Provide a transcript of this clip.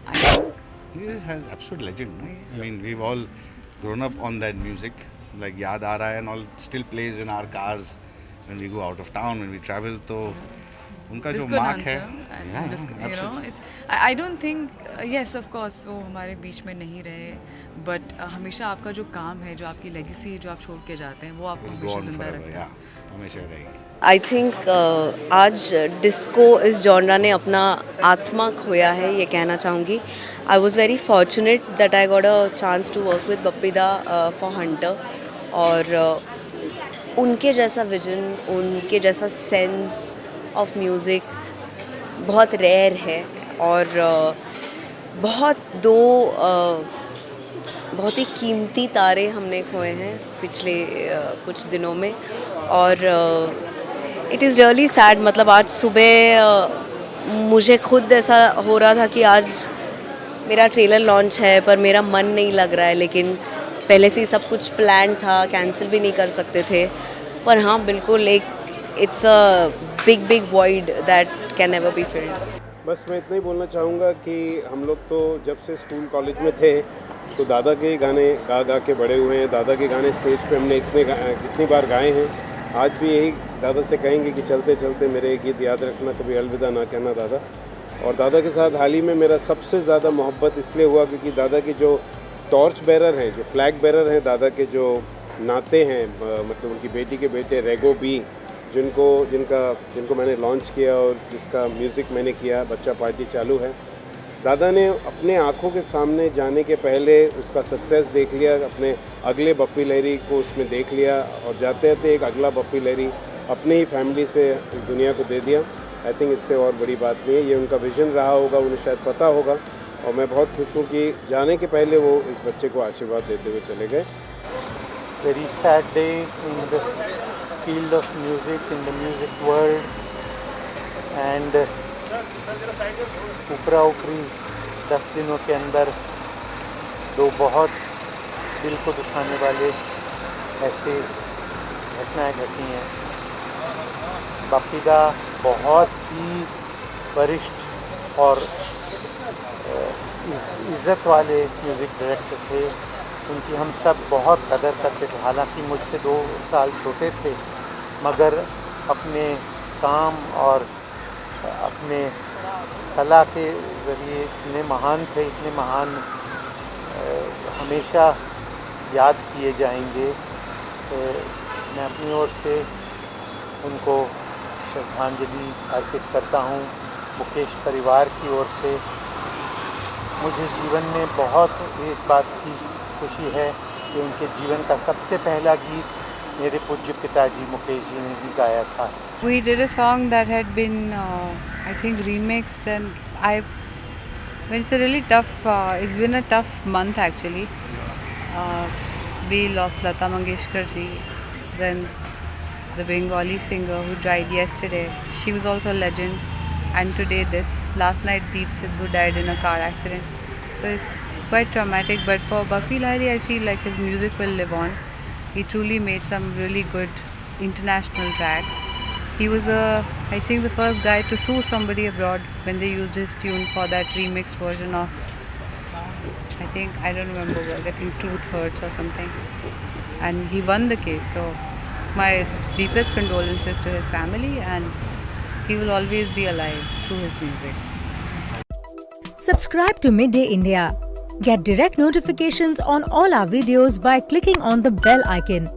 I think He is an absolute legend. No? I mean, we've all grown up on that music. Like Yaad Aa Raha Hai and all still plays in our cars when we go out of town, when we travel. तो उनका जो disco mark है, dancer and yeah, disco, you know, absolutely. it's I don't think yes of course वो हमारे बीच में नहीं रहे, but हमेशा आपका जो काम है, जो आपकी legacy है, जो आप छोड़ के जाते हैं, वो आपको Will go हमेशा on जिंदा forever. रखता Yeah, है. हमेशा रहेगी. आई थिंक आज डिस्को इस जॉनरा ने अपना आत्मा खोया है, ये कहना चाहूँगी. I was very fortunate that I got a chance to work with Bappida for Hunterrr. और उनके जैसा विजन, उनके जैसा सेंस ऑफ म्यूज़िक बहुत रेयर है. और बहुत ही कीमती तारे हमने खोए हैं पिछले कुछ दिनों में. और इट इज़ रियली सैड. मतलब आज सुबह मुझे खुद ऐसा हो रहा था कि आज मेरा ट्रेलर लॉन्च है पर मेरा मन नहीं लग रहा है. लेकिन पहले से ही सब कुछ प्लान था, कैंसिल भी नहीं कर सकते थे. पर हाँ, बिल्कुल एक it's a big void that can never be filled. बस मैं इतना ही बोलना चाहूँगा कि हम लोग तो जब से स्कूल कॉलेज में थे तो दादा के गाने गा गा के बड़े हुए हैं. दादा के गाने स्टेज पे हमने कितनी बार गाए हैं. आज भी यही दादा से कहेंगे कि चलते चलते मेरे एक गीत याद रखना, कभी अलविदा ना कहना दादा. और दादा के साथ हाल ही में मेरा सबसे ज़्यादा मोहब्बत इसलिए हुआ क्योंकि दादा की जो टॉर्च बेरर हैं, जो फ्लैग बेरर हैं, दादा के जो नाते हैं, मतलब उनकी बेटी के बेटे रेगो बी, जिनको मैंने लॉन्च किया और जिसका म्यूज़िक मैंने किया, बच्चा पार्टी चालू है. दादा ने अपने आँखों के सामने जाने के पहले उसका सक्सेस देख लिया, अपने अगले बप्पी लहरी को उसमें देख लिया और जाते जाते एक अगला बप्पी लहरी अपने ही फैमिली से इस दुनिया को दे दिया. आई थिंक इससे और बड़ी बात नहीं है. ये उनका विज़न रहा होगा, उन्हें शायद पता होगा. और मैं बहुत खुश हूँ कि जाने के पहले वो इस बच्चे को आशीर्वाद देते हुए चले गए. Very sad day in the field of music, in the music world, and ऊपरा ऊपरी 10 दिनों के अंदर दो बहुत दिल को दुखाने वाले ऐसे घटनाएं घटी हैं. बप्पीदा बहुत ही वरिष्ठ और इज़्ज़त वाले म्यूज़िक डायरेक्टर थे. उनकी हम सब बहुत कदर करते थे. हालांकि मुझसे 2 साल छोटे थे, मगर अपने काम और अपने कला के ज़रिए इतने महान थे, इतने महान हमेशा याद किए जाएंगे. मैं अपनी ओर से उनको श्रद्धांजलि अर्पित करता हूँ. मुकेश परिवार की ओर से मुझे जीवन में बहुत एक बात की खुशी है कि उनके जीवन का सबसे पहला गीत मेरे पूज्य पिताजी मुकेश जी ने ही गाया था. We did a song that had been, I think, remixed, and it's a really tough. It's been a tough month actually. We lost Lata Mangeshkar ji, then the Bengali singer who died yesterday. She was also a legend, and today this. Last night Deep Sidhu died in a car accident. So it's quite traumatic. But for Bappi Lahiri, I feel like his music will live on. He truly made some really good international tracks. He was I think the first guy to sue somebody abroad when they used his tune for that remixed version of, I don't remember what, I think Truth Hurts or something. And he won the case. So my deepest condolences to his family, and he will always be alive through his music. Subscribe to Midday India. Get direct notifications on all our videos by clicking on the bell icon.